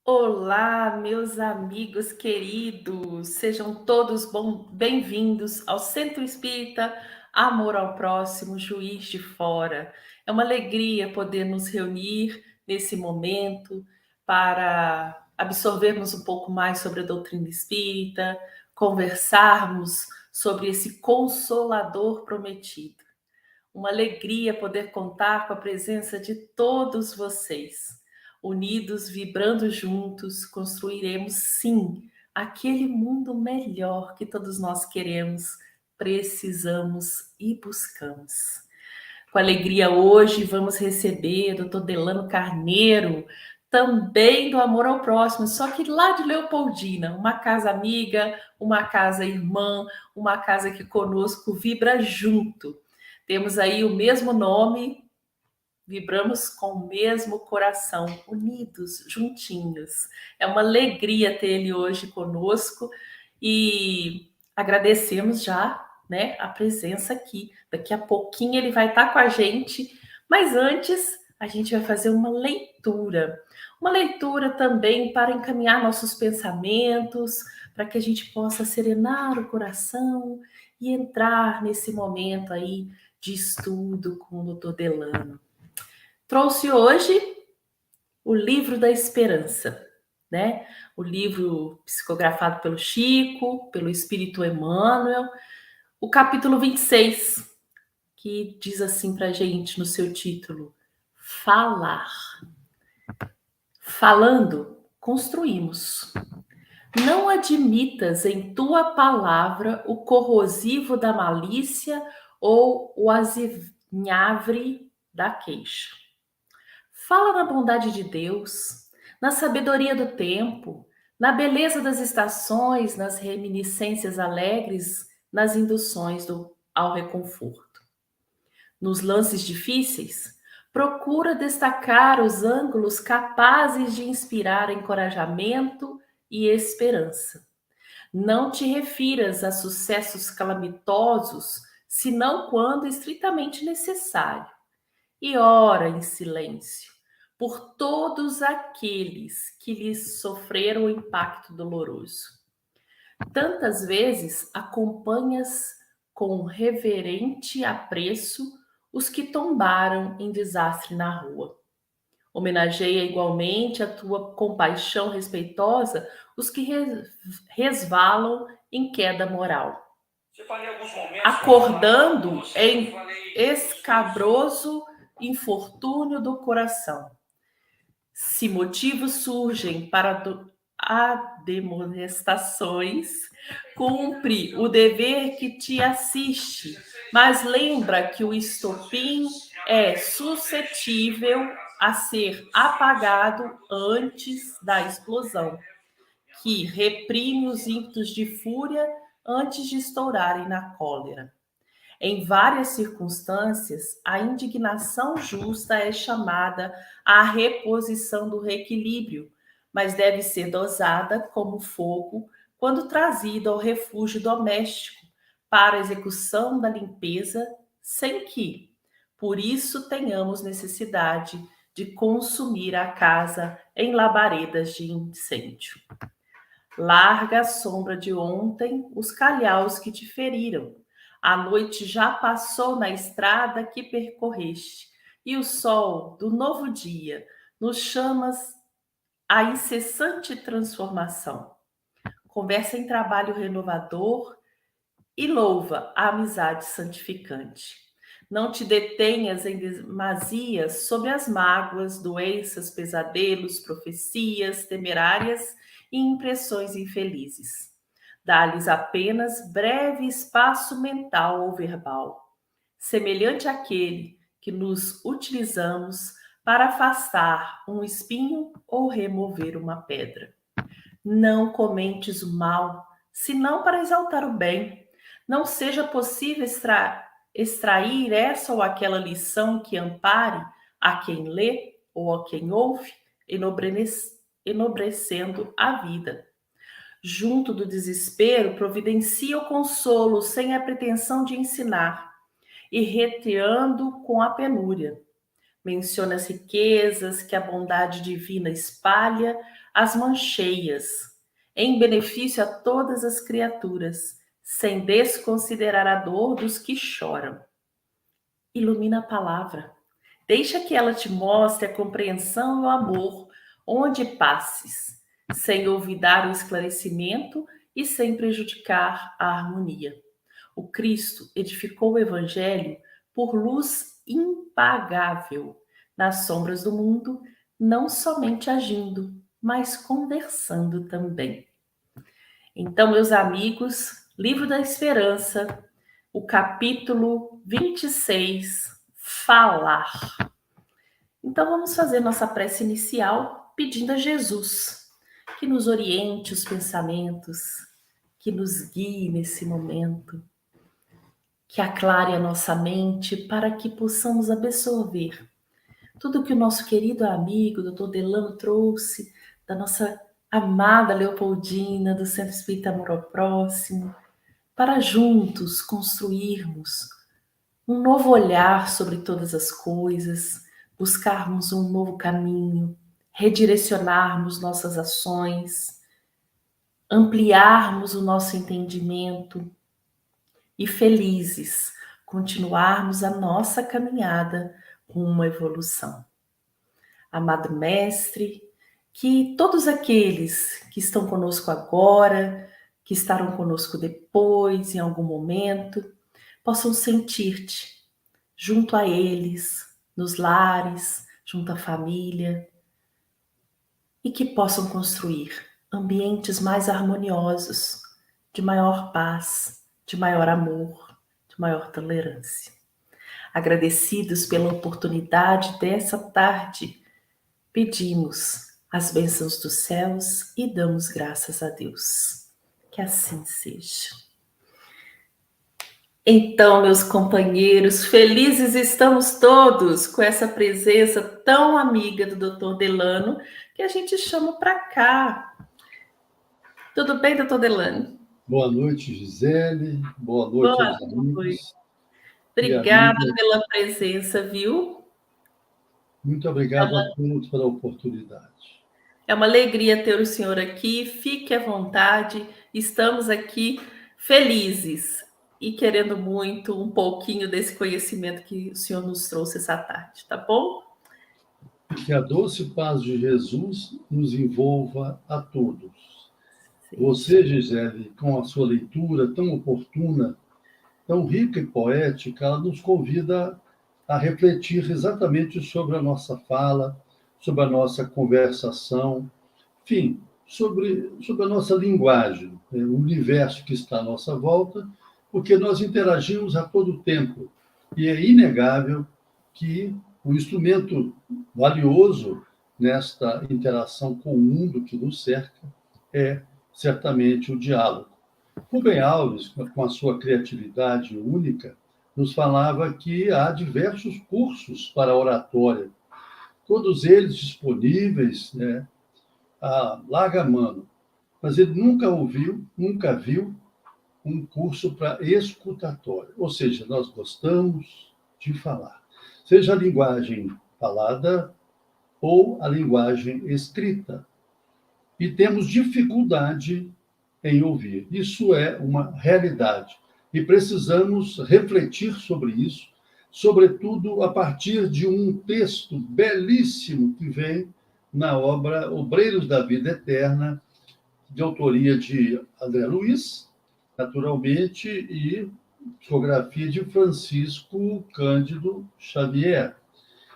Olá, meus amigos queridos, sejam todos bem-vindos ao Centro Espírita Amor ao Próximo, Juiz de Fora. É uma alegria poder nos reunir nesse momento para absorvermos um pouco mais sobre a doutrina espírita, conversarmos sobre esse consolador prometido. Uma alegria poder contar com a presença de todos vocês. Unidos, vibrando juntos, construiremos sim aquele mundo melhor que todos nós queremos, precisamos e buscamos. Com alegria hoje vamos receber o Dr. Delano Carneiro, também do Amor ao Próximo, só que lá de Leopoldina, uma casa amiga, uma casa irmã, uma casa que conosco vibra junto. Temos aí o mesmo nome, vibramos com o mesmo coração, unidos, juntinhos. É uma alegria ter ele hoje conosco e agradecemos já, né, a presença aqui. Daqui a pouquinho ele vai estar com a gente, mas antes a gente vai fazer uma leitura também para encaminhar nossos pensamentos, para que a gente possa serenar o coração e entrar nesse momento aí de estudo com o Dr. Delano. Trouxe hoje o Livro da Esperança, né? O livro psicografado pelo Chico, pelo Espírito Emmanuel, o capítulo 26, que diz assim para a gente no seu título: Falar. Falando, construímos. Não admitas em tua palavra o corrosivo da malícia ou o azinhavre da queixa. Fala na bondade de Deus, na sabedoria do tempo, na beleza das estações, nas reminiscências alegres, nas induções ao reconforto. Nos lances difíceis, procura destacar os ângulos capazes de inspirar encorajamento e esperança. Não te refiras a sucessos calamitosos, senão quando estritamente necessário. E ora em silêncio por todos aqueles que lhes sofreram o impacto doloroso. Tantas vezes acompanhas com reverente apreço os que tombaram em desastre na rua. Homenageia igualmente a tua compaixão respeitosa os que resvalam em queda moral, acordando em escabroso infortúnio do coração. Se motivos surgem para admoestações, cumpre o dever que te assiste, mas lembra que o estopim é suscetível a ser apagado antes da explosão, que reprime os ímpetos de fúria antes de estourarem na cólera. Em várias circunstâncias, a indignação justa é chamada à reposição do reequilíbrio, mas deve ser dosada como fogo quando trazida ao refúgio doméstico para a execução da limpeza, sem que, por isso, tenhamos necessidade de consumir a casa em labaredas de incêndio. Larga a sombra de ontem os calhaus que te feriram. A noite já passou na estrada que percorreste, e o sol do novo dia nos chamas à incessante transformação. Conversa em trabalho renovador e louva a amizade santificante. Não te detenhas em demasia sobre as mágoas, doenças, pesadelos, profecias temerárias e impressões infelizes. Dá-lhes apenas breve espaço mental ou verbal, semelhante àquele que nos utilizamos para afastar um espinho ou remover uma pedra. Não comentes o mal, senão para exaltar o bem. Não seja possível extrair essa ou aquela lição que ampare a quem lê ou a quem ouve, enobrecendo a vida. Junto do desespero, providencia o consolo sem a pretensão de ensinar, e reteando com a penúria. Menciona as riquezas que a bondade divina espalha, as mãos cheias, em benefício a todas as criaturas, sem desconsiderar a dor dos que choram. Ilumina a palavra. Deixa que ela te mostre a compreensão e o amor, onde passes, sem olvidar o esclarecimento e sem prejudicar a harmonia. O Cristo edificou o Evangelho por luz impagável nas sombras do mundo, não somente agindo, mas conversando também. Então, meus amigos, Livro da Esperança, o capítulo 26, Falar. Então, vamos fazer nossa prece inicial pedindo a Jesus que nos oriente os pensamentos, que nos guie nesse momento, que aclare a nossa mente para que possamos absorver tudo que o nosso querido amigo, Dr. Delano, trouxe da nossa amada Leopoldina, do Centro Espírita Amor ao Próximo, para juntos construirmos um novo olhar sobre todas as coisas, buscarmos um novo caminho, redirecionarmos nossas ações, ampliarmos o nosso entendimento e felizes continuarmos a nossa caminhada rumo à evolução. Amado Mestre, que todos aqueles que estão conosco agora, que estarão conosco depois, em algum momento, possam sentir-te junto a eles, nos lares, junto à família, e que possam construir ambientes mais harmoniosos, de maior paz, de maior amor, de maior tolerância. Agradecidos pela oportunidade dessa tarde, pedimos as bênçãos dos céus e damos graças a Deus. Que assim seja. Então, meus companheiros, felizes estamos todos com essa presença tão amiga do Dr. Delano, que a gente chama para cá. Tudo bem, Dr. Delano? Boa noite, Gisele. Boa noite aos amigos. Obrigada pela presença, viu? Muito obrigado a todos pela oportunidade. É uma alegria ter o senhor aqui. Fique à vontade. Estamos aqui felizes e querendo muito um pouquinho desse conhecimento que o senhor nos trouxe essa tarde, tá bom? Que a doce paz de Jesus nos envolva a todos. Sim. Você, Gisele, com a sua leitura tão oportuna, tão rica e poética, ela nos convida a refletir exatamente sobre a nossa fala, sobre a nossa conversação, enfim, sobre a nossa linguagem, o universo que está à nossa volta, porque nós interagimos a todo tempo. E é inegável que o instrumento valioso nesta interação com o mundo que nos cerca é certamente o diálogo. Rubem Alves, com a sua criatividade única, nos falava que há diversos cursos para oratória, todos eles disponíveis, né, a larga mano, mas ele nunca viu um curso para escutatório, ou seja, nós gostamos de falar, seja a linguagem falada ou a linguagem escrita, e temos dificuldade em ouvir. Isso é uma realidade e precisamos refletir sobre isso, sobretudo a partir de um texto belíssimo que vem na obra Obreiros da Vida Eterna, de autoria de André Luiz, naturalmente, e psicografia de Francisco Cândido Xavier.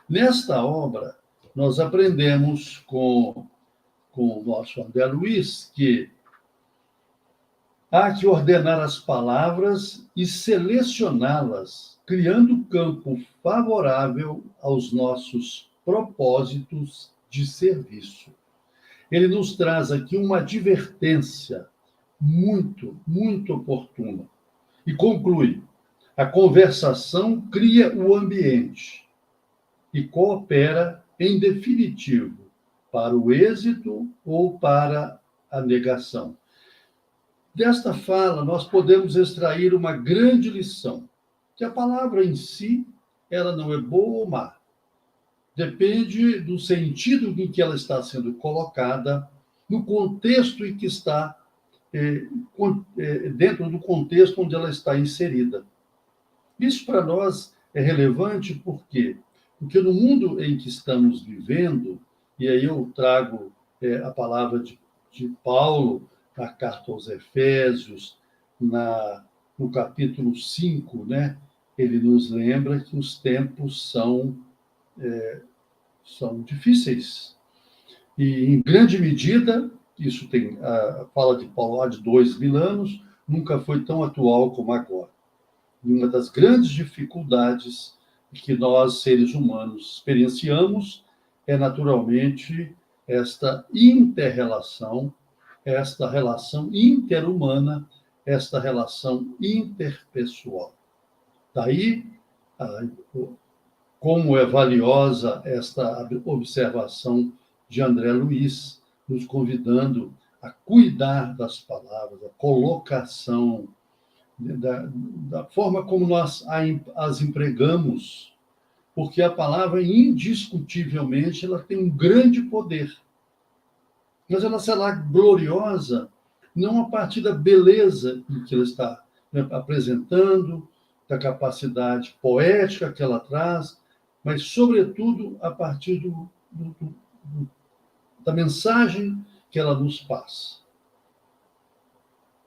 Nesta obra, nós aprendemos com o nosso André Luiz que há que ordenar as palavras e selecioná-las, criando campo favorável aos nossos propósitos de serviço. Ele nos traz aqui uma advertência muito, muito oportuna e conclui: a conversação cria o ambiente e coopera, em definitivo, para o êxito ou para a negação. Desta fala, nós podemos extrair uma grande lição, que a palavra em si, ela não é boa ou má. Depende do sentido em que ela está sendo colocada no contexto em que está, dentro do contexto onde ela está inserida. Isso para nós é relevante por quê? Porque no mundo em que estamos vivendo, e aí eu trago a palavra de Paulo na carta aos Efésios, no capítulo 5, né? Ele nos lembra que os tempos são difíceis. E, em grande medida, isso tem a fala de Paulo há de 2000 anos, nunca foi tão atual como agora. E uma das grandes dificuldades que nós, seres humanos, experienciamos é, naturalmente, esta inter-relação, esta relação interhumana, esta relação interpessoal. Daí, como é valiosa esta observação de André Luiz, nos convidando a cuidar das palavras, a colocação, da forma como nós as empregamos, porque a palavra, indiscutivelmente, ela tem um grande poder. Mas ela será gloriosa não a partir da beleza que ela está, né, apresentando, da capacidade poética que ela traz, mas, sobretudo, a partir da mensagem que ela nos passa,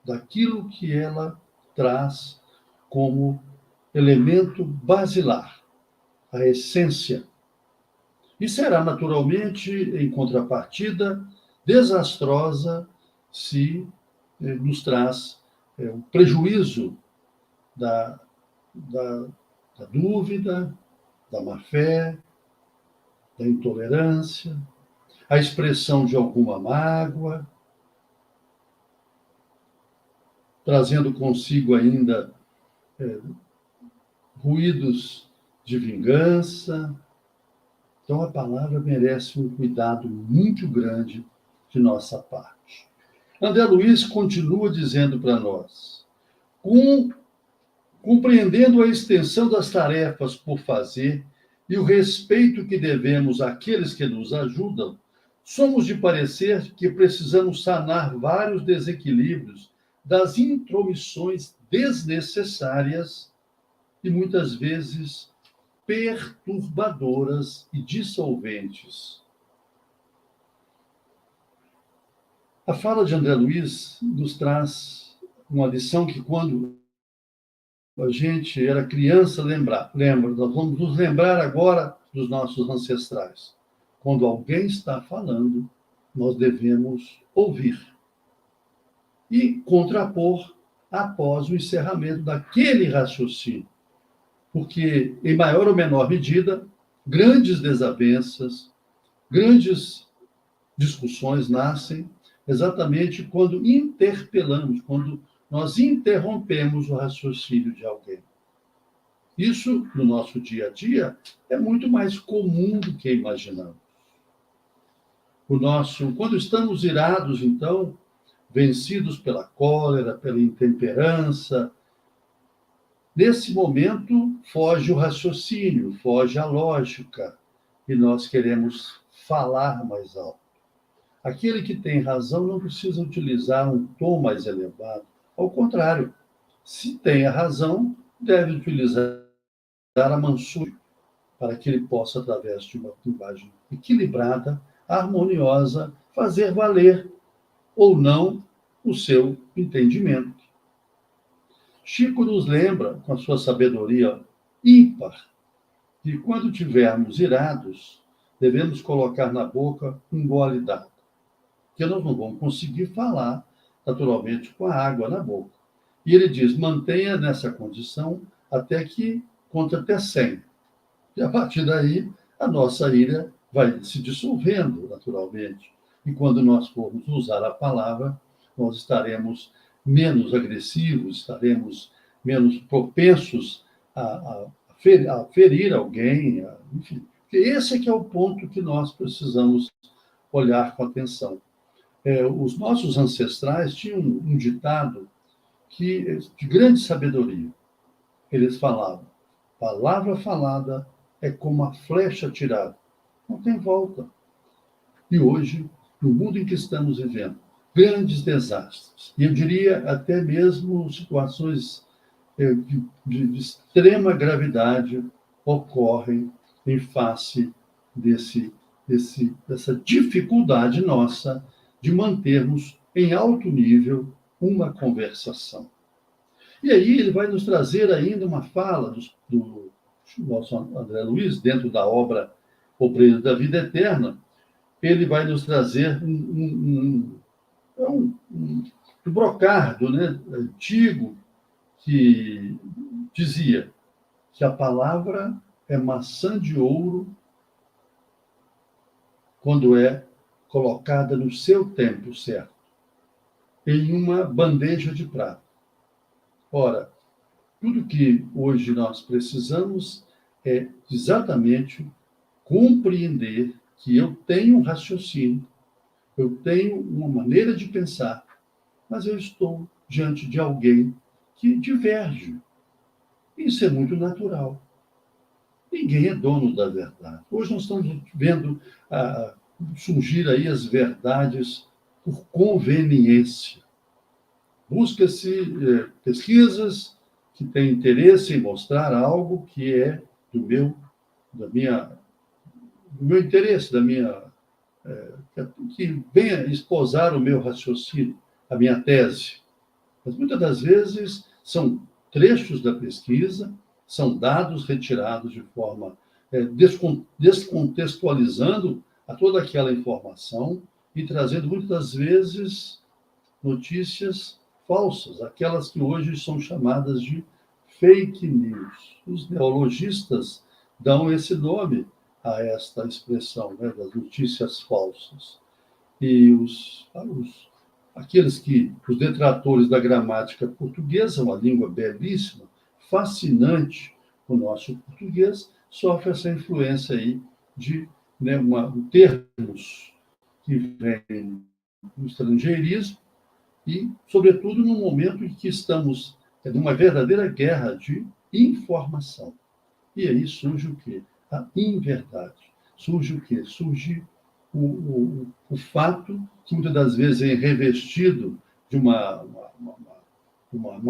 daquilo que ela traz como elemento basilar, a essência. E será, naturalmente, em contrapartida, desastrosa se nos traz um prejuízo da dúvida, da má-fé, da intolerância, a expressão de alguma mágoa, trazendo consigo ainda ruídos de vingança. Então, a palavra merece um cuidado muito grande de nossa parte. André Luiz continua dizendo para nós: compreendendo a extensão das tarefas por fazer e o respeito que devemos àqueles que nos ajudam, somos de parecer que precisamos sanar vários desequilíbrios das intromissões desnecessárias e muitas vezes perturbadoras e dissolventes. A fala de André Luiz nos traz uma lição que, quando a gente era criança, lembra, nós vamos nos lembrar agora dos nossos ancestrais. Quando alguém está falando, nós devemos ouvir e contrapor após o encerramento daquele raciocínio. Porque, em maior ou menor medida, grandes desavenças, grandes discussões nascem exatamente quando interpelamos, quando nós interrompemos o raciocínio de alguém. Isso, no nosso dia a dia, é muito mais comum do que imaginamos. Quando estamos irados, então, vencidos pela cólera, pela intemperança, nesse momento foge o raciocínio, foge a lógica, e nós queremos falar mais alto. Aquele que tem razão não precisa utilizar um tom mais elevado. Ao contrário, se tem a razão, deve utilizar a mansura para que ele possa, através de uma linguagem equilibrada, harmoniosa, fazer valer ou não o seu entendimento. Chico nos lembra, com a sua sabedoria ímpar, que quando tivermos irados, devemos colocar na boca um gole d'água, porque nós não vamos conseguir falar, naturalmente, com a água na boca. E ele diz: mantenha nessa condição até que conte até 100. E a partir daí, a nossa ira vai se dissolvendo, naturalmente. E quando nós formos usar a palavra, nós estaremos menos agressivos, estaremos menos propensos a ferir alguém, enfim. Esse é que é o ponto que nós precisamos olhar com atenção. Os nossos ancestrais tinham um ditado de grande sabedoria. Eles falavam: palavra falada é como a flecha atirada, não tem volta. E hoje no mundo em que estamos vivendo, grandes desastres, e eu diria até mesmo situações de extrema gravidade ocorrem em face dessa dificuldade nossa de mantermos em alto nível uma conversação. E aí ele vai nos trazer ainda uma fala do nosso André Luiz, dentro da obra Obreiro da Vida Eterna. Ele vai nos trazer um brocardo, né, antigo, que dizia que a palavra é maçã de ouro quando é colocada no seu tempo certo, em uma bandeja de prata. Ora, tudo que hoje nós precisamos é exatamente compreender que eu tenho um raciocínio, eu tenho uma maneira de pensar, mas eu estou diante de alguém que diverge. Isso é muito natural. Ninguém é dono da verdade. Hoje nós estamos vendo surgir aí as verdades por conveniência. Busca-se pesquisas que têm interesse em mostrar algo que é do meu interesse, que venha esposar o meu raciocínio, a minha tese. Mas muitas das vezes são trechos da pesquisa, são dados retirados de forma descontextualizando a toda aquela informação e trazendo muitas vezes notícias falsas, aquelas que hoje são chamadas de fake news. Os neologistas dão esse nome a esta expressão, né, das notícias falsas. E os detratores da gramática portuguesa, uma língua belíssima, fascinante, o nosso português, sofre essa influência aí de, né, termos que vêm do estrangeirismo e, sobretudo, no momento em que estamos numa verdadeira guerra de informação. E aí surge o quê? A inverdade. Surge o quê? Surge o fato que muitas das vezes é revestido de uma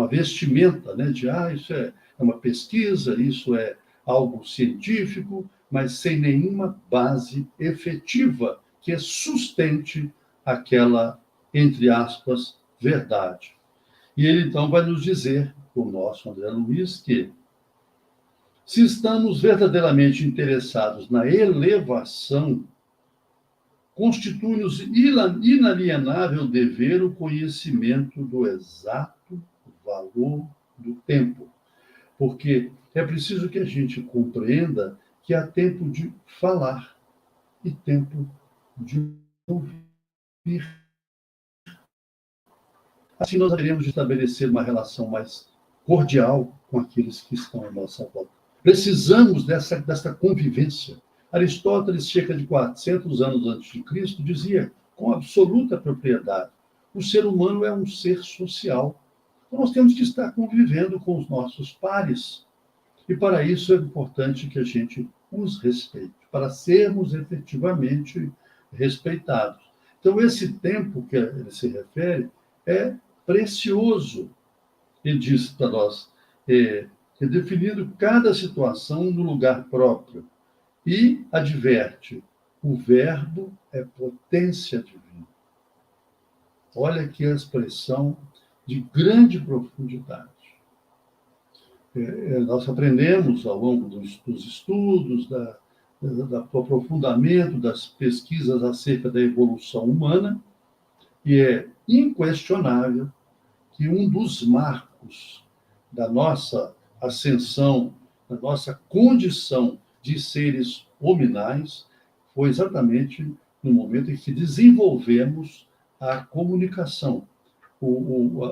vestimenta, né, de isso é uma pesquisa, isso é algo científico, mas sem nenhuma base efetiva que sustente aquela, entre aspas, verdade. E ele então vai nos dizer, o nosso André Luiz, que se estamos verdadeiramente interessados na elevação, constitui-nos inalienável dever o conhecimento do exato valor do tempo. Porque é preciso que a gente compreenda que há tempo de falar e tempo de ouvir. Assim nós haveremos de estabelecer uma relação mais cordial com aqueles que estão à nossa volta. Precisamos dessa convivência. Aristóteles, cerca de 400 anos antes de Cristo, dizia com absoluta propriedade: o ser humano é um ser social. Então, nós temos que estar convivendo com os nossos pares. E para isso é importante que a gente os respeite, para sermos efetivamente respeitados. Então, esse tempo que ele se refere é precioso. Ele diz para nós, definindo cada situação no lugar próprio. E adverte, o verbo é potência divina. Olha que expressão de grande profundidade. Nós aprendemos ao longo dos estudos, do aprofundamento das pesquisas acerca da evolução humana, e é inquestionável que um dos marcos da nossa ascensão, da nossa condição de seres hominais, foi exatamente no momento em que desenvolvemos a comunicação,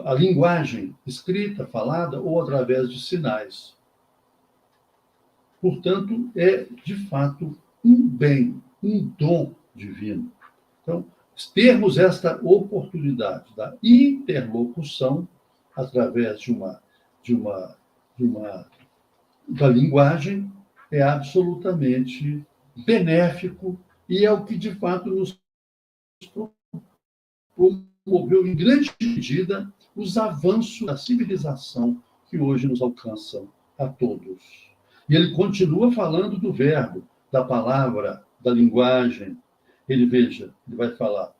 a linguagem escrita, falada ou através de sinais. Portanto, é, de fato, um bem, um dom divino. Então, termos esta oportunidade da interlocução através da linguagem é absolutamente benéfico e é o que, de fato, nos promoveu, em grande medida, os avanços da civilização que hoje nos alcançam a todos. E ele continua falando do verbo, da palavra, da linguagem. Ele vai falar,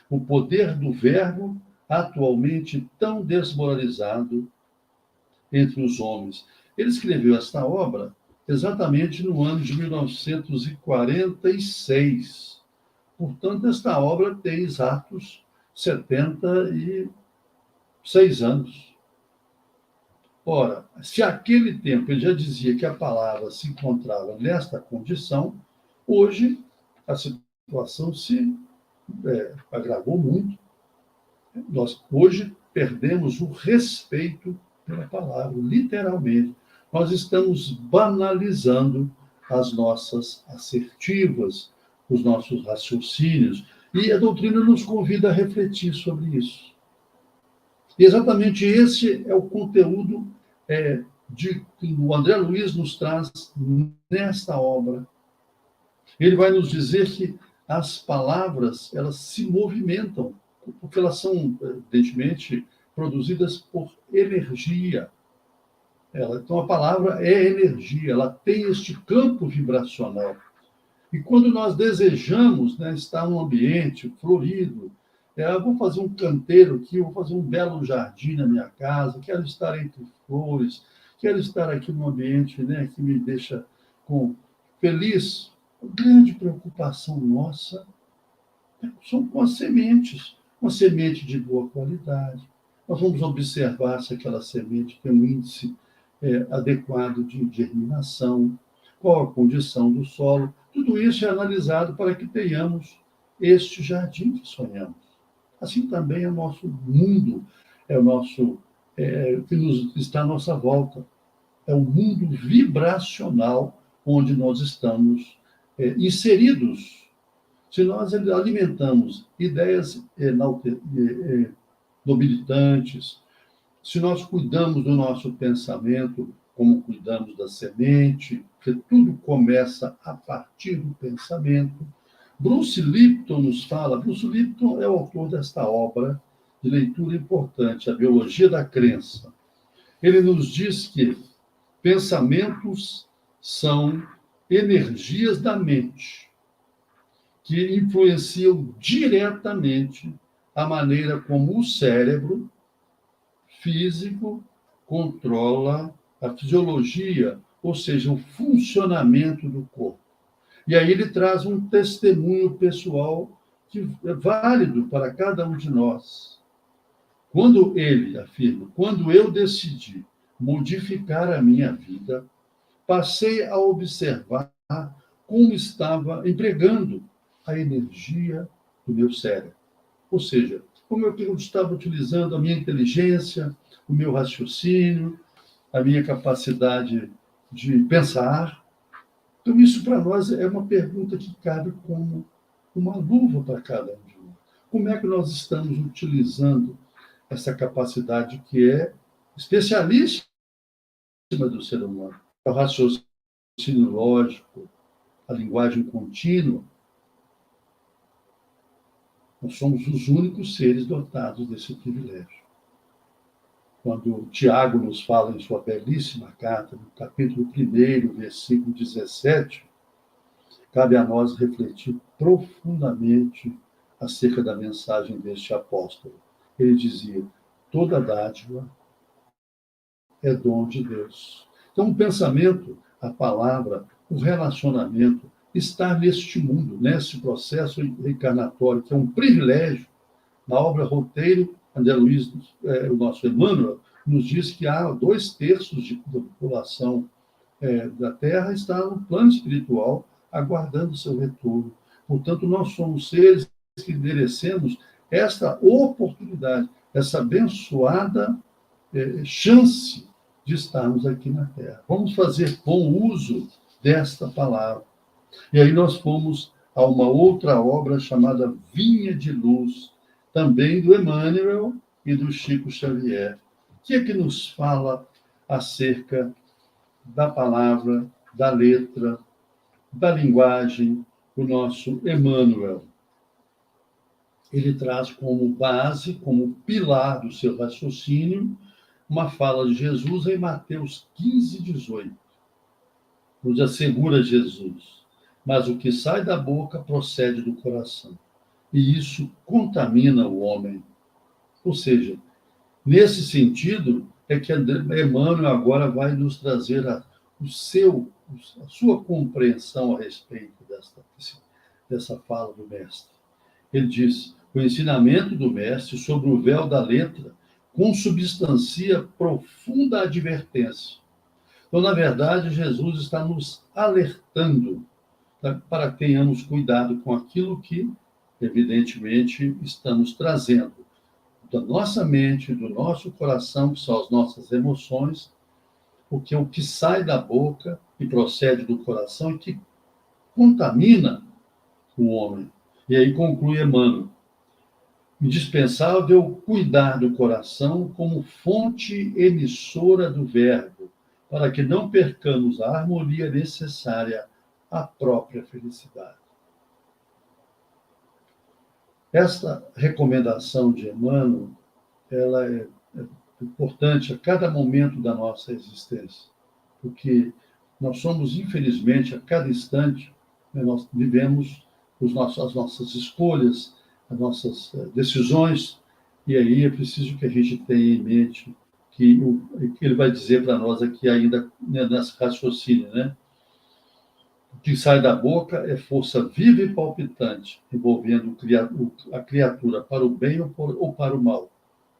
o poder do verbo, atualmente tão desmoralizado entre os homens. Ele escreveu esta obra exatamente no ano de 1946. Portanto, esta obra tem exatos 76 anos. Ora, se aquele tempo ele já dizia que a palavra se encontrava nesta condição, hoje a situação se agravou muito. Nós hoje perdemos o respeito pela palavra, literalmente. Nós estamos banalizando as nossas assertivas, os nossos raciocínios, e a doutrina nos convida a refletir sobre isso. E exatamente esse é o conteúdo que o André Luiz nos traz nesta obra. Ele vai nos dizer que as palavras, elas se movimentam, porque elas são, evidentemente, produzidas por energia. Então, a palavra é energia, ela tem este campo vibracional. E quando nós desejamos, né, estar num ambiente florido, eu vou fazer um canteiro aqui, eu vou fazer um belo jardim na minha casa, quero estar entre flores, quero estar aqui num ambiente, né, que me deixa feliz. A grande preocupação nossa são com as sementes, uma semente de boa qualidade. Nós vamos observar se aquela semente tem um índice adequado de germinação, qual a condição do solo. Tudo isso é analisado para que tenhamos este jardim que sonhamos. Assim também é o nosso mundo, é o nosso que está à nossa volta. É um mundo vibracional onde nós estamos inseridos. Se nós alimentamos ideias nobilitantes, se nós cuidamos do nosso pensamento, como cuidamos da semente, porque tudo começa a partir do pensamento. Bruce Lipton nos fala, Bruce Lipton é o autor desta obra de leitura importante, A Biologia da Crença. Ele nos diz que pensamentos são energias da mente que influenciam diretamente a maneira como o cérebro físico controla a fisiologia, ou seja, o funcionamento do corpo. E aí ele traz um testemunho pessoal que é válido para cada um de nós. Quando ele afirma, quando eu decidi modificar a minha vida, passei a observar como estava empregando a energia do meu cérebro. Ou seja, como eu estava utilizando a minha inteligência, o meu raciocínio, a minha capacidade de pensar. Então, isso para nós é uma pergunta que cabe como uma luva para cada um de nós. Como é que nós estamos utilizando essa capacidade que é especialíssima do ser humano? É o raciocínio lógico, a linguagem contínua. Nós somos os únicos seres dotados desse privilégio. Quando Tiago nos fala em sua belíssima carta, no capítulo 1, versículo 17, cabe a nós refletir profundamente acerca da mensagem deste apóstolo. Ele dizia, toda dádiva é dom de Deus. Então, o pensamento, a palavra, o relacionamento, estar neste mundo, nesse processo reencarnatório, que é um privilégio. Na obra Roteiro, André Luiz, o nosso Emmanuel, nos diz que há 2/3 da população da Terra está no plano espiritual, aguardando seu retorno. Portanto, nós somos seres que merecemos esta oportunidade, essa abençoada chance de estarmos aqui na Terra. Vamos fazer bom uso desta palavra. E aí nós fomos a uma outra obra chamada Vinha de Luz, também do Emmanuel e do Chico Xavier, que é que nos fala acerca da palavra, da letra, da linguagem do nosso Emmanuel. ele traz como base, como pilar do seu raciocínio, uma fala de Jesus em Mateus 15, 18. Nos assegura Jesus: mas o que sai da boca procede do coração, e isso contamina o homem. Ou seja, nesse sentido, é que Emmanuel agora vai nos trazer a sua compreensão a respeito dessa fala do Mestre. Ele diz: o ensinamento do Mestre sobre o véu da letra consubstancia profunda advertência. Então, na verdade, Jesus está nos alertando, tá, para que tenhamos cuidado com aquilo que, evidentemente, estamos trazendo da nossa mente, do nosso coração, que são as nossas emoções, porque o que sai da boca e procede do coração é que contamina o homem. E aí conclui Emmanuel: indispensável cuidar do coração como fonte emissora do verbo, para que não percamos a harmonia necessária à própria felicidade. Esta recomendação de Emmanuel, ela é importante a cada momento da nossa existência, porque nós somos, infelizmente, a cada instante, né, nós vivemos as nossas escolhas, as nossas decisões, e aí é preciso que a gente tenha em mente que ele vai dizer para nós aqui ainda, né, nesse raciocínio, né? O que sai da boca é força viva e palpitante, envolvendo a criatura para o bem ou para o mal,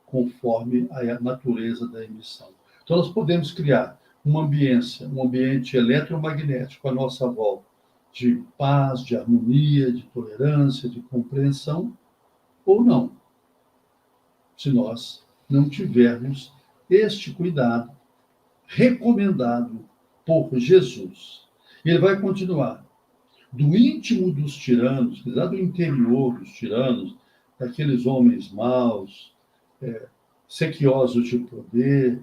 conforme a natureza da emissão. Então, nós podemos criar uma ambiência, um ambiente eletromagnético à nossa volta, de paz, de harmonia, de tolerância, de compreensão, ou não, se nós não tivermos este cuidado recomendado por Jesus. E ele vai continuar: do íntimo dos tiranos, lá do interior dos tiranos, daqueles homens maus, sequiosos de poder,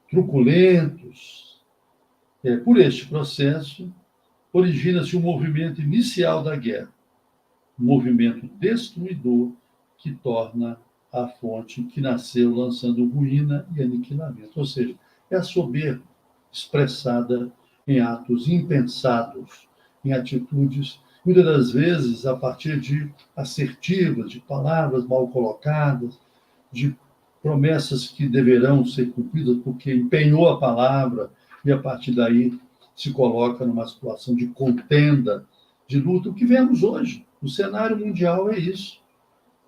truculentos, por este processo, origina-se o movimento inicial da guerra, um movimento destruidor que torna a fonte que nasceu lançando ruína e aniquilamento. Ou seja, é a soberba expressada em atos impensados, em atitudes, muitas das vezes, a partir de assertivas, de palavras mal colocadas, de promessas que deverão ser cumpridas porque empenhou a palavra e, a partir daí, se coloca numa situação de contenda, de luta. O que vemos hoje, o cenário mundial é isso.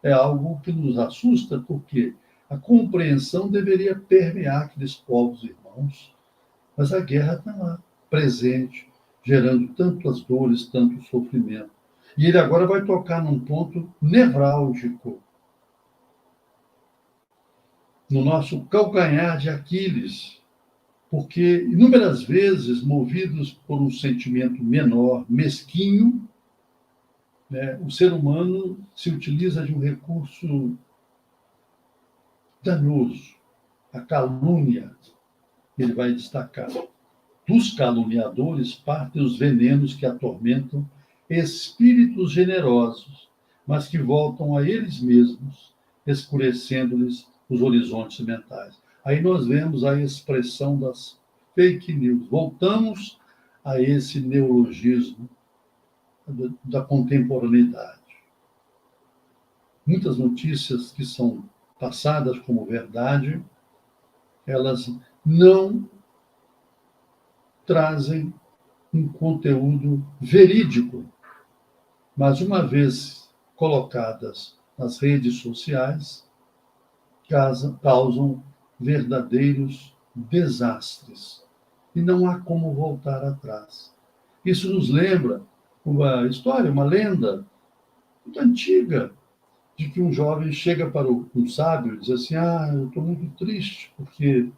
É algo que nos assusta, porque a compreensão deveria permear aqueles povos irmãos, mas a guerra está lá, presente, gerando tantas dores, tanto sofrimento. E ele agora vai tocar num ponto nevrálgico, no nosso calcanhar de Aquiles, porque inúmeras vezes, movidos por um sentimento menor, mesquinho, né, o ser humano se utiliza de um recurso danoso, a calúnia. Ele vai destacar: dos caluniadores partem os venenos que atormentam espíritos generosos, mas que voltam a eles mesmos, escurecendo-lhes os horizontes mentais. Aí nós vemos a expressão das fake news. Voltamos a esse neologismo da contemporaneidade. Muitas notícias que são passadas como verdade, elas não trazem um conteúdo verídico, mas uma vez colocadas nas redes sociais, causam verdadeiros desastres. E não há como voltar atrás. Isso nos lembra uma história, uma lenda muito antiga, de que um jovem chega para um sábio e diz assim: eu estou muito triste, porque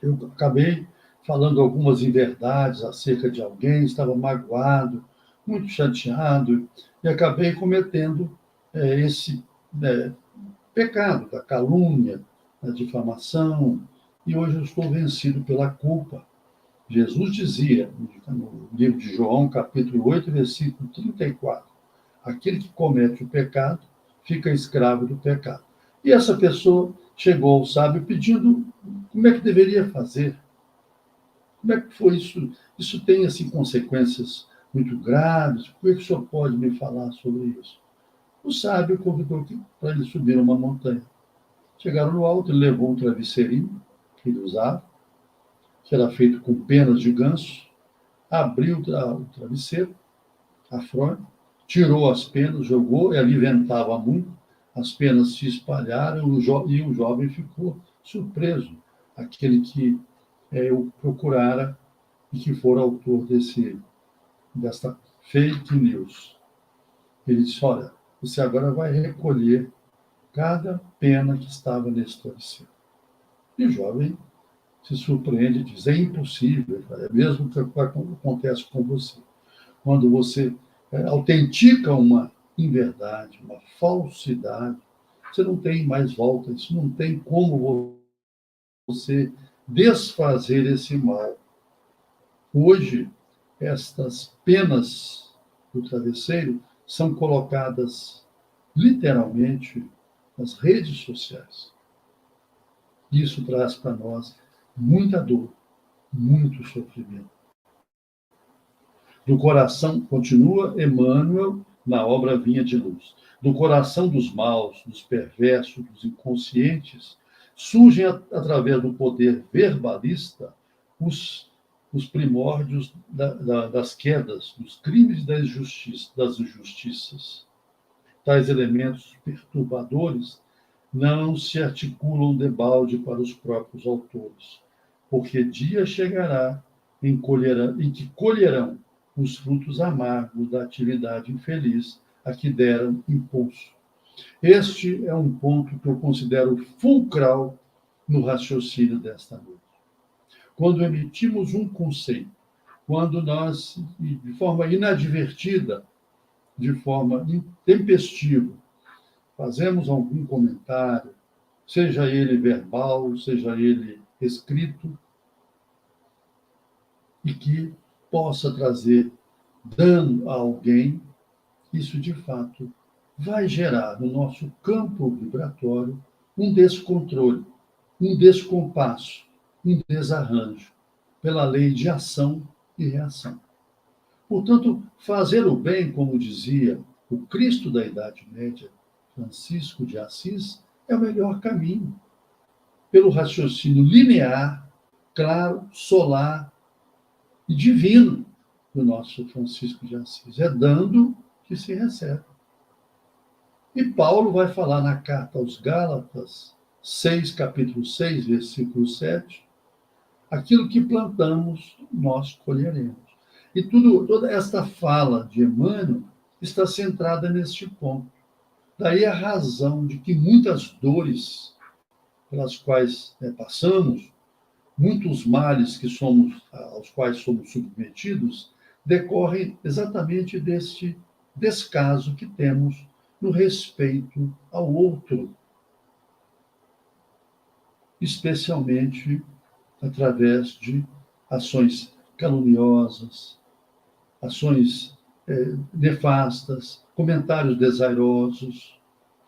eu acabei falando algumas inverdades acerca de alguém, estava magoado, muito chateado, e acabei cometendo esse pecado da calúnia, da difamação, e hoje eu estou vencido pela culpa. Jesus dizia, no livro de João, capítulo 8, versículo 34, aquele que comete o pecado fica escravo do pecado. E essa pessoa chegou ao sábio pedindo como é que deveria fazer. Como é que foi isso? Isso tem, assim, consequências muito graves. Por que o senhor pode me falar sobre isso? O sábio convidou para ele subir uma montanha. Chegaram no alto, ele levou um travesseirinho que ele usava, que era feito com penas de ganso, abriu o travesseiro, a fronha, tirou as penas, jogou, e ali ventava muito, as penas se espalharam e o jovem ficou surpreso, aquele que o procurara e que for autor desta fake news. Ele disse, olha, você agora vai recolher cada pena que estava nesse travesseiro. E o jovem se surpreende e diz, é impossível, é mesmo que acontece com você. Quando você autentica uma inverdade, uma falsidade, você não tem mais volta, isso não tem como você desfazer esse mal. Hoje, estas penas do travesseiro são colocadas literalmente nas redes sociais. Isso traz para nós muita dor, muito sofrimento. Do coração, continua Emmanuel na obra Vinha de Luz, do coração dos maus, dos perversos, dos inconscientes, surgem através do poder verbalista os primórdios das quedas, dos crimes e das injustiças. Tais elementos perturbadores não se articulam debalde para os próprios autores, porque dia chegará em que colherão os frutos amargos da atividade infeliz a que deram impulso. Este é um ponto que eu considero fulcral no raciocínio desta noite. Quando emitimos um conceito, quando nós, de forma inadvertida, de forma intempestiva, fazemos algum comentário, seja ele verbal, seja ele escrito, e que possa trazer dano a alguém, isso de fato vai gerar no nosso campo vibratório um descontrole, um descompasso, um desarranjo, pela lei de ação e reação. Portanto, fazer o bem, como dizia o Cristo da Idade Média, Francisco de Assis, é o melhor caminho. Pelo raciocínio linear, claro, solar e divino do nosso Francisco de Assis. É dando que se recebe. E Paulo vai falar na carta aos Gálatas, capítulo 6, versículo 7, aquilo que plantamos, nós colheremos. E toda esta fala de Emmanuel está centrada neste ponto. Daí a razão de que muitas dores pelas quais passamos, muitos males aos quais somos submetidos, decorrem exatamente deste descaso que temos no respeito ao outro, especialmente através de ações caluniosas, ações nefastas, comentários desairosos,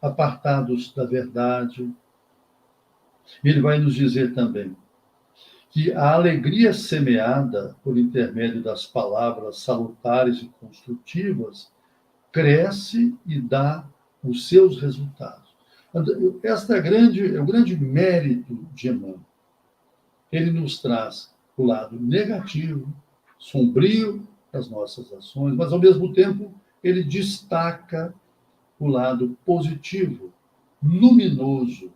apartados da verdade. Ele vai nos dizer também que a alegria semeada por intermédio das palavras salutares e construtivas cresce e dá os seus resultados. Este é o grande mérito de Emmanuel. Ele nos traz o lado negativo, sombrio das nossas ações, mas, ao mesmo tempo, ele destaca o lado positivo, luminoso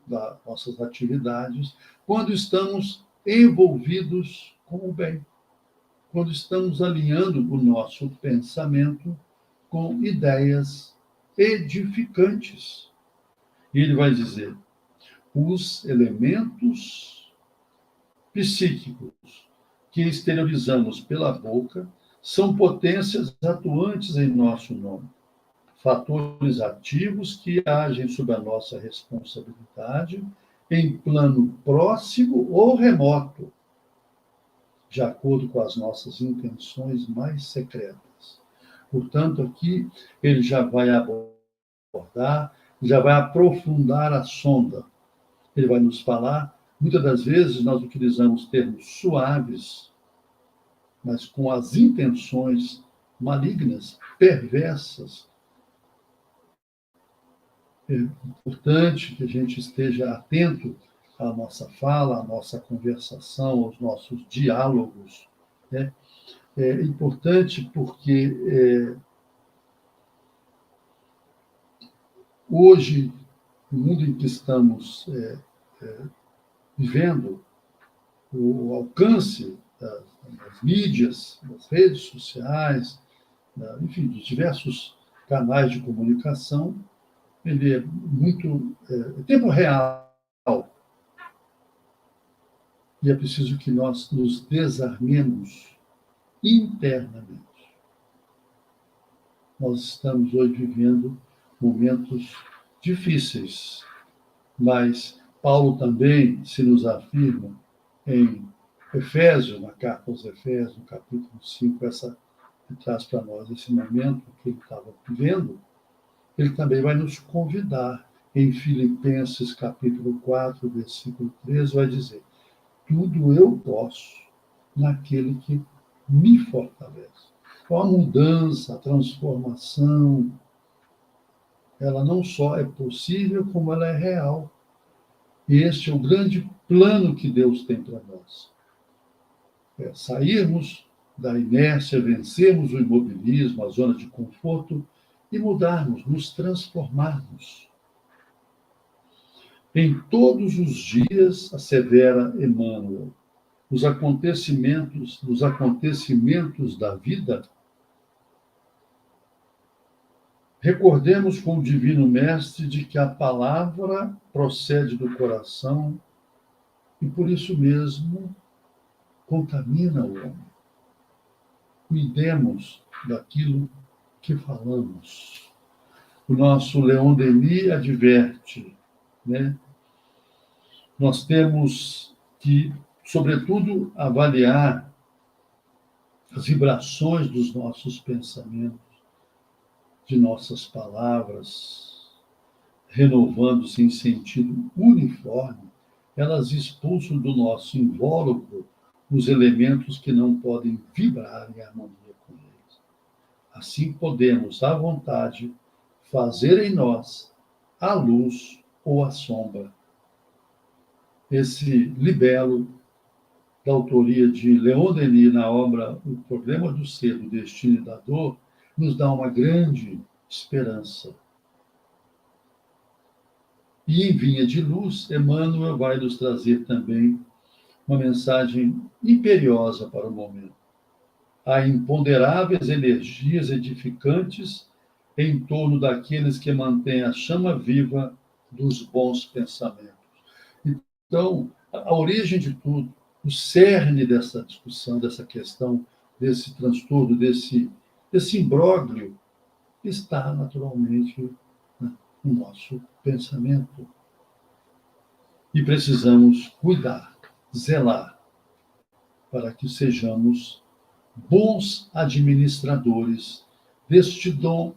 das nossas atividades, quando estamos envolvidos com o bem, quando estamos alinhando o nosso pensamento com ideias edificantes. E ele vai dizer, os elementos psíquicos que exteriorizamos pela boca são potências atuantes em nosso nome, fatores ativos que agem sob a nossa responsabilidade em plano próximo ou remoto, de acordo com as nossas intenções mais secretas. Portanto, aqui ele já vai abordar, já vai aprofundar a sonda. Ele vai nos falar, muitas das vezes nós utilizamos termos suaves, mas com as intenções malignas, perversas. É importante que a gente esteja atento à nossa fala, à nossa conversação, aos nossos diálogos, né? É importante porque hoje, no mundo em que estamos vivendo, o alcance das mídias, das redes sociais, enfim, dos diversos canais de comunicação, ele é muito tempo real. E é preciso que nós nos desarmemos internamente. Nós estamos hoje vivendo momentos difíceis, mas Paulo também se nos afirma em Efésios, na carta aos Efésios, no capítulo 5, que traz para nós esse momento que ele estava vivendo. Ele também vai nos convidar em Filipenses, capítulo 4, versículo 13, vai dizer: tudo eu posso naquele que me fortalece. Então, a mudança, a transformação, ela não só é possível, como ela é real. E este é o grande plano que Deus tem para nós. É sairmos da inércia, vencermos o imobilismo, a zona de conforto e mudarmos, nos transformarmos. Em todos os dias, assevera Emmanuel, nos acontecimentos da vida, recordemos com o Divino Mestre de que a palavra procede do coração e, por isso mesmo, contamina o homem. Cuidemos daquilo que falamos. O nosso Leon Denis adverte, né? Nós temos que, sobretudo, avaliar as vibrações dos nossos pensamentos, de nossas palavras, renovando-se em sentido uniforme, elas expulsam do nosso invólucro os elementos que não podem vibrar em harmonia com eles. Assim podemos, à vontade, fazer em nós a luz ou a sombra. Esse libelo da autoria de Leon Denis na obra O Problema do Ser, do Destino e da Dor, nos dá uma grande esperança. E em Vinha de Luz, Emmanuel vai nos trazer também uma mensagem imperiosa para o momento. Há imponderáveis energias edificantes em torno daqueles que mantêm a chama viva dos bons pensamentos. Então, a origem de tudo, o cerne dessa discussão, dessa questão, desse transtorno, desse imbróglio, está naturalmente no nosso pensamento. E precisamos cuidar, zelar, para que sejamos bons administradores deste dom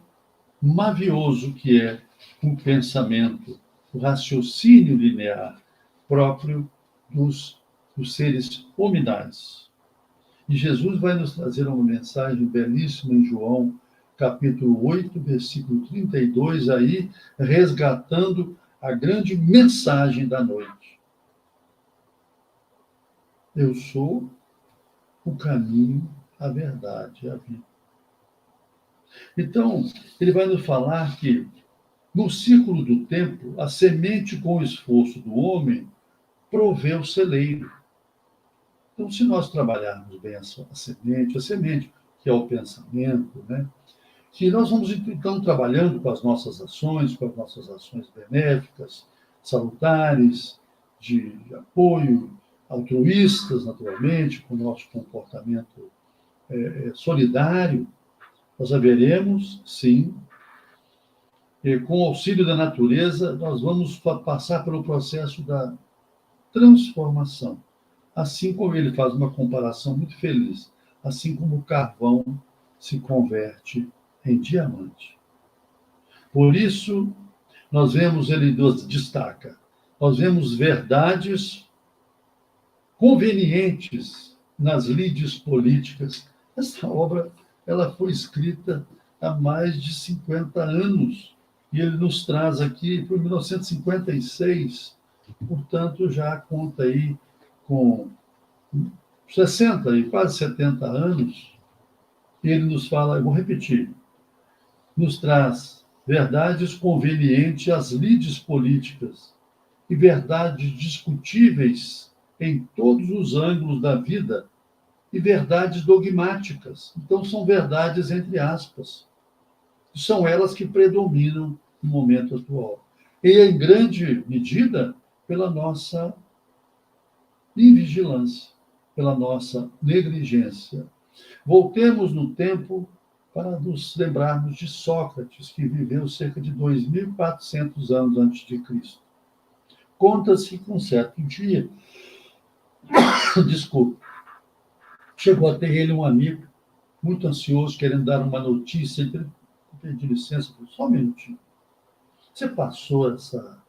mavioso que é o pensamento, o raciocínio linear próprio dos seres hominais. E Jesus vai nos trazer uma mensagem belíssima em João, capítulo 8, versículo 32, aí resgatando a grande mensagem da noite. Eu sou o caminho, a verdade e a vida. Então, ele vai nos falar que, no círculo do tempo, a semente com o esforço do homem provê o celeiro. Então, se nós trabalharmos bem a semente, que é o pensamento, né? Que nós vamos, então, trabalhando com as nossas ações benéficas, salutares, de apoio, altruístas, naturalmente, com o nosso comportamento solidário, nós haveremos, sim, com o auxílio da natureza, nós vamos passar pelo processo da transformação. Assim como ele faz uma comparação muito feliz, assim como o carvão se converte em diamante. Por isso, nós vemos, ele nos destaca, nós vemos verdades convenientes nas lides políticas. Essa obra ela foi escrita há mais de 50 anos, e ele nos traz aqui por 1956, portanto, já conta aí com 60 e quase 70 anos, e ele nos fala, eu vou repetir, nos traz verdades convenientes às lides políticas e verdades discutíveis em todos os ângulos da vida e verdades dogmáticas. Então, são verdades entre aspas. São elas que predominam no momento atual. E, em grande medida, pela nossa invigilância, pela nossa negligência. Voltemos no tempo para nos lembrarmos de Sócrates, que viveu cerca de 2.400 anos antes de Cristo. Conta-se que um certo dia, desculpe, chegou até ele um amigo, muito ansioso, querendo dar uma notícia. Ele pediu licença, só um minutinho. Você passou essa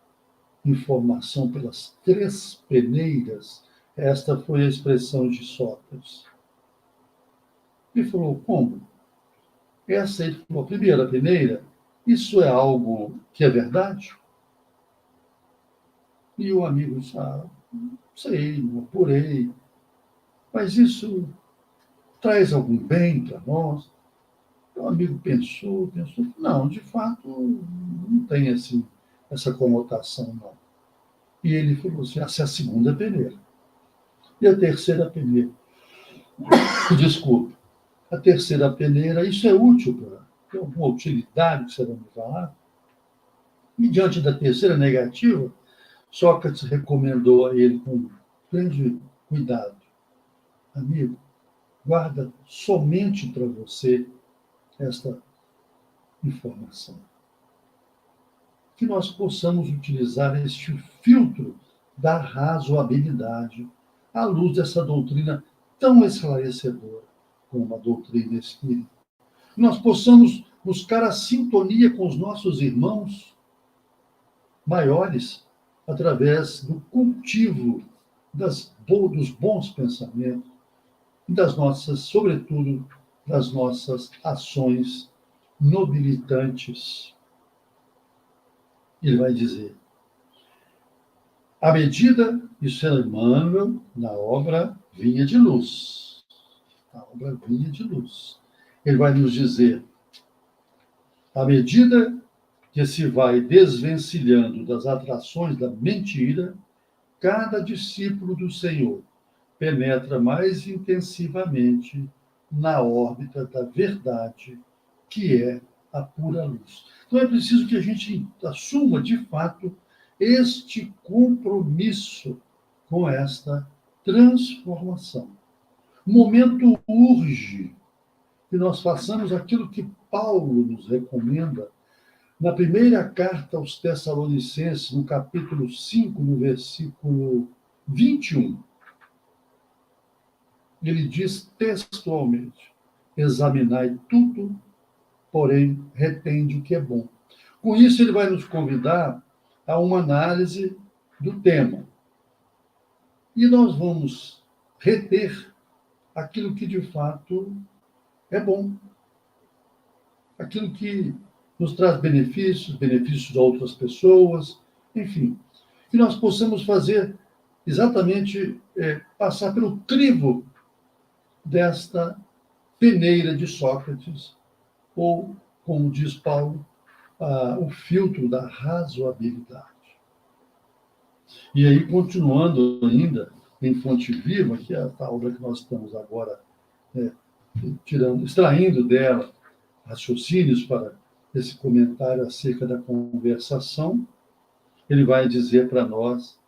informação pelas 3 peneiras? Esta foi a expressão de Sócrates. Ele falou, como? Essa, ele falou, a primeira peneira, isso é algo que é verdade? E o amigo disse, sei, não apurei, mas isso traz algum bem para nós? O amigo pensou, não, de fato, não tem essa conotação, não. E ele falou assim, essa é a segunda peneira. E a terceira peneira? Desculpe, a terceira peneira, isso é útil para ter alguma utilidade que você vai me falar? E diante da terceira negativa, Sócrates recomendou a ele com grande cuidado, amigo, guarda somente para você esta informação. Que nós possamos utilizar este filtro da razoabilidade à luz dessa doutrina tão esclarecedora como a doutrina espírita. Que nós possamos buscar a sintonia com os nossos irmãos maiores através do cultivo dos bons pensamentos e das nossas, sobretudo, das nossas ações nobilitantes. Ele vai dizer, à medida, isso é Emmanuel, na obra Vinha de Luz. A obra Vinha de Luz. Ele vai nos dizer, à medida que se vai desvencilhando das atrações da mentira, cada discípulo do Senhor penetra mais intensivamente na órbita da verdade, que é a pura luz. Então é preciso que a gente assuma, de fato, este compromisso com esta transformação. O momento urge que nós façamos aquilo que Paulo nos recomenda na primeira carta aos Tessalonicenses, no capítulo 5, no versículo 21. Ele diz textualmente, examinai tudo, porém retende o que é bom. Com isso, ele vai nos convidar a uma análise do tema. E nós vamos reter aquilo que, de fato, é bom. Aquilo que nos traz benefícios a outras pessoas, enfim. Que nós possamos fazer exatamente, passar pelo crivo desta peneira de Sócrates, ou, como diz Paulo, o filtro da razoabilidade. E aí, continuando ainda em Fonte Viva, que é a obra que nós estamos agora extraindo dela raciocínios para esse comentário acerca da conversação, ele vai dizer para nós,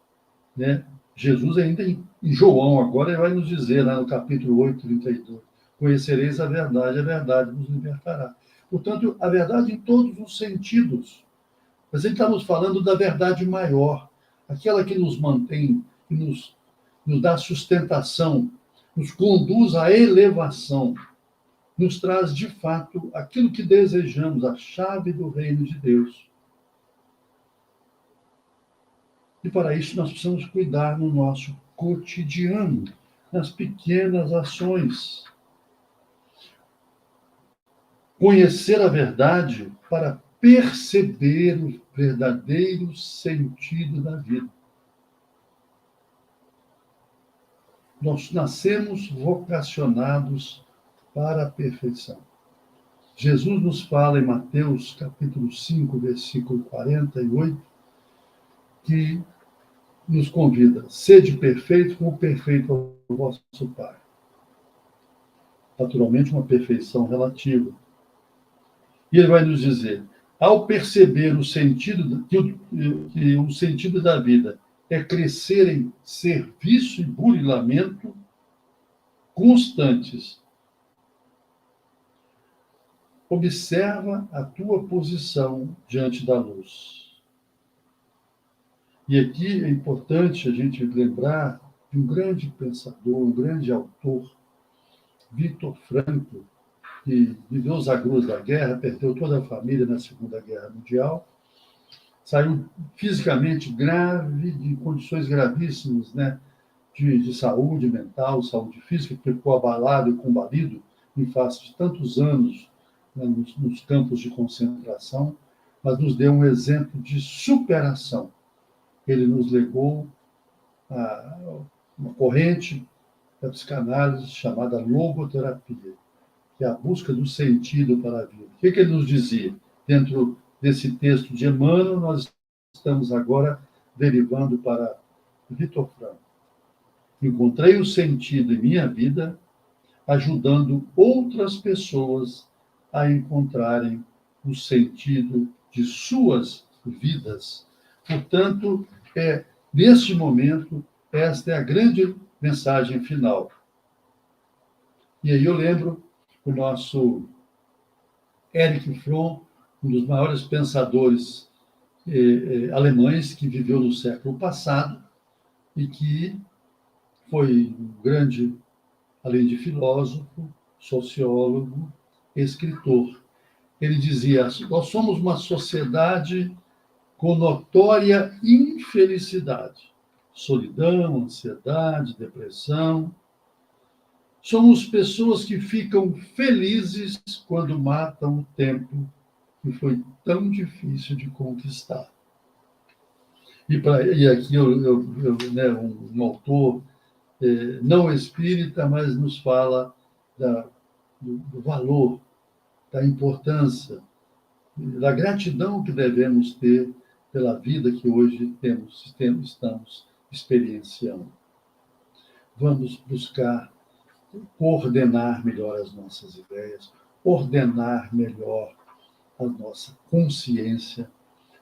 né, Jesus ainda em João, agora ele vai nos dizer, lá no capítulo 8, 32, conhecereis a verdade vos libertará. Portanto, a verdade em todos os sentidos. Mas ele está nos falando da verdade maior, aquela que nos mantém, que nos dá sustentação, nos conduz à elevação, nos traz, de fato, aquilo que desejamos, a chave do reino de Deus. E para isso nós precisamos cuidar no nosso cotidiano, nas pequenas ações. Conhecer a verdade para perceber o verdadeiro sentido da vida. Nós nascemos vocacionados para a perfeição. Jesus nos fala em Mateus capítulo 5, versículo 48, que nos convida: sede perfeito como perfeito é o vosso Pai. Naturalmente, uma perfeição relativa. E ele vai nos dizer: ao perceber o sentido, que o sentido da vida é crescer em serviço e burilamento constantes, observa a tua posição diante da luz. E aqui é importante a gente lembrar de um grande pensador, um grande autor, Viktor Frankl, que viveu os agruras da guerra, perdeu toda a família na Segunda Guerra Mundial, saiu fisicamente grave, de condições gravíssimas, né, de saúde mental, saúde física, que ficou abalado e combalido em face de tantos anos, né, nos campos de concentração, mas nos deu um exemplo de superação. Ele nos legou uma corrente da psicanálise chamada logoterapia, que é a busca do sentido para a vida. O que ele nos dizia? Dentro desse texto de Emmanuel, nós estamos agora derivando para Viktor Frankl. Encontrei o sentido em minha vida ajudando outras pessoas a encontrarem o sentido de suas vidas. Portanto, neste momento, esta é a grande mensagem final. E aí eu lembro o nosso Erich Fromm, um dos maiores pensadores alemães que viveu no século passado e que foi um grande, além de filósofo, sociólogo, escritor. Ele dizia: nós somos uma sociedade com notória infelicidade, solidão, ansiedade, depressão. Somos pessoas que ficam felizes quando matam o tempo que foi tão difícil de conquistar. E aqui né, um autor não espírita, mas nos fala do valor, da importância, da gratidão que devemos ter pela vida que hoje estamos experienciando. Vamos buscar coordenar melhor as nossas ideias, ordenar melhor a nossa consciência,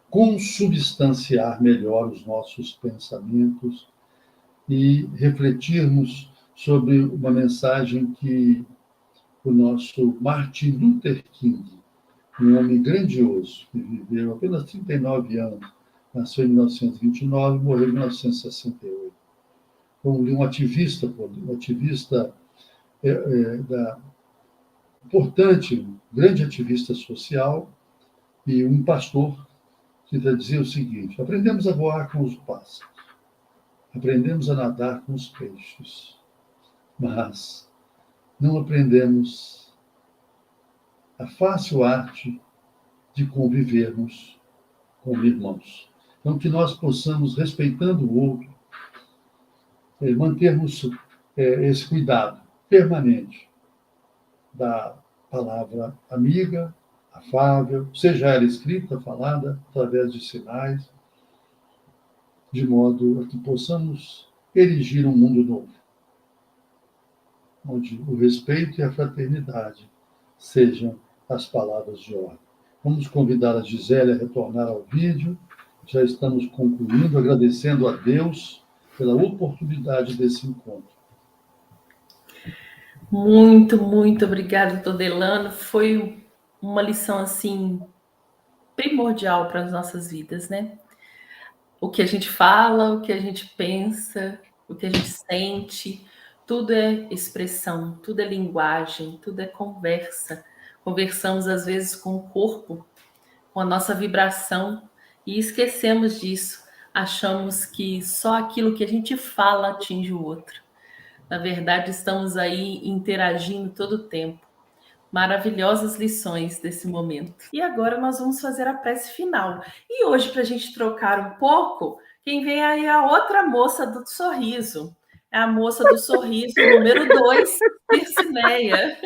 consubstanciar melhor os nossos pensamentos e refletirmos sobre uma mensagem que o nosso Martin Luther King, um homem grandioso, que viveu apenas 39 anos, nasceu em 1929 e morreu em 1968. Foi um ativista importante, um grande ativista social e um pastor que dizia o seguinte: aprendemos a voar com os pássaros, aprendemos a nadar com os peixes, mas não aprendemos a fácil arte de convivermos como irmãos. Então, que nós possamos, respeitando o outro, mantermos esse cuidado permanente da palavra amiga, afável, seja ela escrita, falada, através de sinais, de modo a que possamos erigir um mundo novo, onde o respeito e a fraternidade sejam as palavras de ordem. Vamos convidar a Gisele a retornar ao vídeo. Já estamos concluindo, agradecendo a Deus pela oportunidade desse encontro. Muito, muito obrigada, doutor Delano. Foi uma lição, assim, primordial para as nossas vidas, né? O que a gente fala, o que a gente pensa, o que a gente sente, Tudo é expressão, tudo é linguagem, tudo é conversa. Conversamos às vezes com o corpo, com a nossa vibração e esquecemos disso. Achamos que só aquilo que a gente fala atinge o outro. Na verdade, estamos aí interagindo todo o tempo. Maravilhosas lições desse momento. E agora nós vamos fazer a prece final. E hoje, para a gente trocar um pouco, quem vem aí é a outra moça do sorriso. É a moça do sorriso número 2, Dircineia.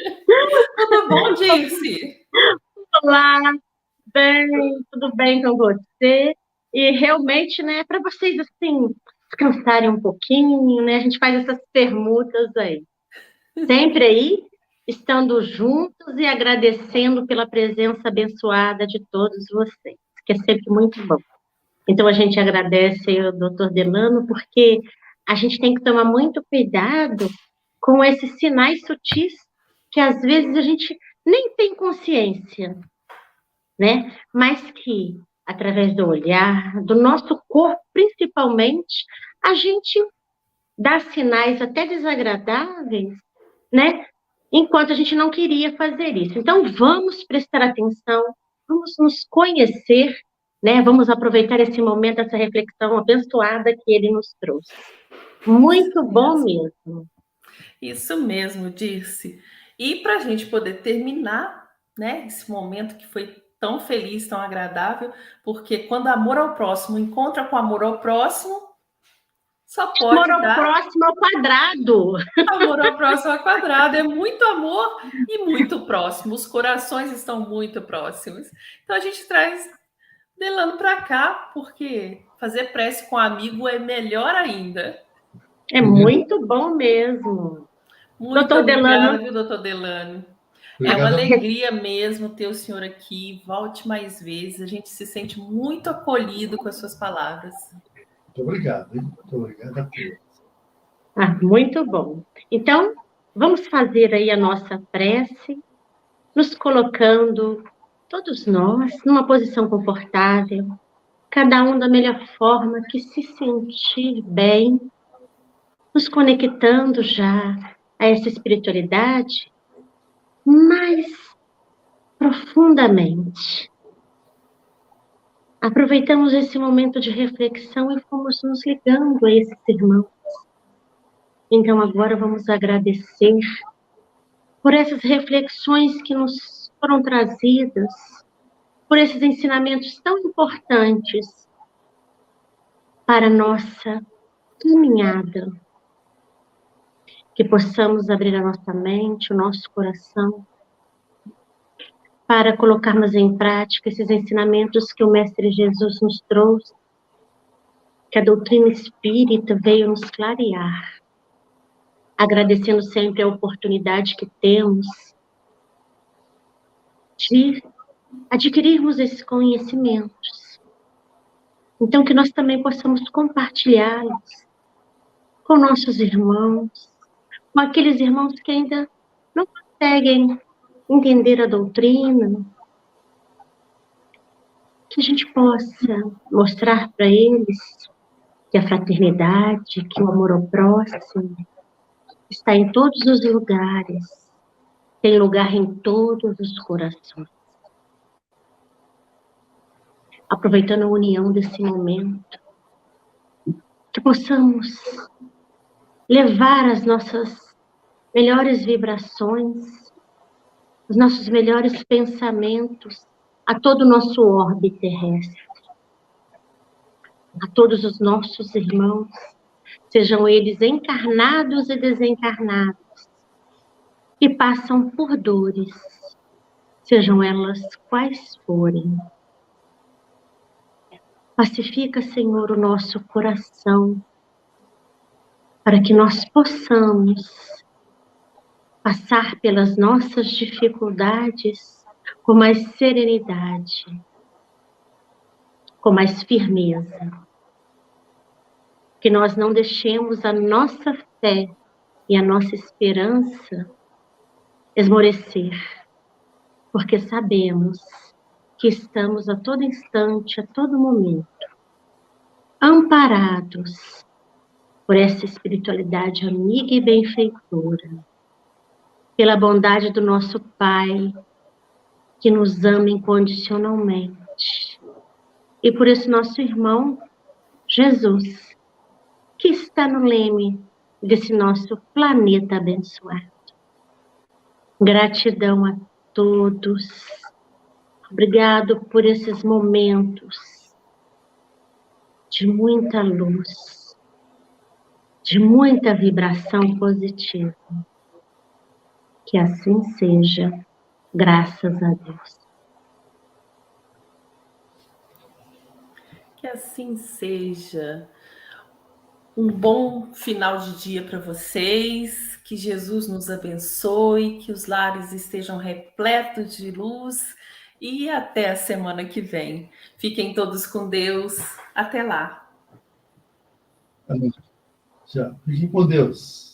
Tudo bom, Dirce? Olá, bem, tudo bem com você? E realmente, né, para vocês assim descansarem um pouquinho, né, a gente faz essas permutas aí. Sempre aí, estando juntos e agradecendo pela presença abençoada de todos vocês, que é sempre muito bom. Então a gente agradece aí ao Dr. Delano, porque a gente tem que tomar muito cuidado com esses sinais sutis que às vezes a gente nem tem consciência, né? Mas que, através do olhar, do nosso corpo, principalmente, a gente dá sinais até desagradáveis, né? Enquanto a gente não queria fazer isso. Então, vamos prestar atenção, vamos nos conhecer, né? Vamos aproveitar esse momento, essa reflexão abençoada que ele nos trouxe. Muito bom mesmo. Isso mesmo, Dirce. E para a gente poder terminar, né, esse momento que foi tão feliz, tão agradável, porque quando amor ao próximo encontra com amor ao próximo, só pode Amor ao dar próximo ao quadrado. amor ao próximo ao quadrado. É muito amor e muito próximo. Os corações estão muito próximos. Então a gente traz Delano para cá, porque fazer prece com amigo é melhor ainda. É muito bom mesmo. Muito Doutor obrigada, Delano, viu, doutor Delano? É uma Obrigado a alegria mesmo ter o senhor aqui. Volte mais vezes. A gente se sente muito acolhido com as suas palavras. Muito obrigado, hein? Muito obrigado a todos. muito bom. Então, vamos fazer aí a nossa prece, nos colocando, todos nós, numa posição confortável, cada um da melhor forma que se sentir bem, nos conectando já a essa espiritualidade mais profundamente. Aproveitamos esse momento de reflexão e fomos nos ligando a esses irmãos. Então agora vamos agradecer por essas reflexões que nos foram trazidas, por esses ensinamentos tão importantes para a nossa caminhada. Que possamos abrir a nossa mente, o nosso coração, para colocarmos em prática esses ensinamentos que o Mestre Jesus nos trouxe, que a doutrina espírita veio nos clarear, agradecendo sempre a oportunidade que temos de adquirirmos esses conhecimentos. Então, que nós também possamos compartilhá-los com nossos irmãos, com aqueles irmãos que ainda não conseguem entender a doutrina, que a gente possa mostrar para eles que a fraternidade, que o amor ao próximo está em todos os lugares, tem lugar em todos os corações. Aproveitando a união desse momento, que possamos levar as nossas melhores vibrações, os nossos melhores pensamentos a todo o nosso orbe terrestre, a todos os nossos irmãos, sejam eles encarnados e desencarnados, que passam por dores, sejam elas quais forem. Pacifica, Senhor, o nosso coração, para que nós possamos passar pelas nossas dificuldades com mais serenidade, com mais firmeza. Que nós não deixemos a nossa fé e a nossa esperança esmorecer, porque sabemos que estamos a todo instante, a todo momento, amparados por essa espiritualidade amiga e benfeitora, pela bondade do nosso Pai, que nos ama incondicionalmente, e por esse nosso irmão, Jesus, que está no leme desse nosso planeta abençoado. Gratidão a todos. Obrigado por esses momentos de muita luz, de muita vibração positiva. Que assim seja, graças a Deus. Que assim seja. Um bom final de dia para vocês, que Jesus nos abençoe, que os lares estejam repletos de luz e até a semana que vem. Fiquem todos com Deus. Até lá. Amém. Tchau. Fiquem com Deus.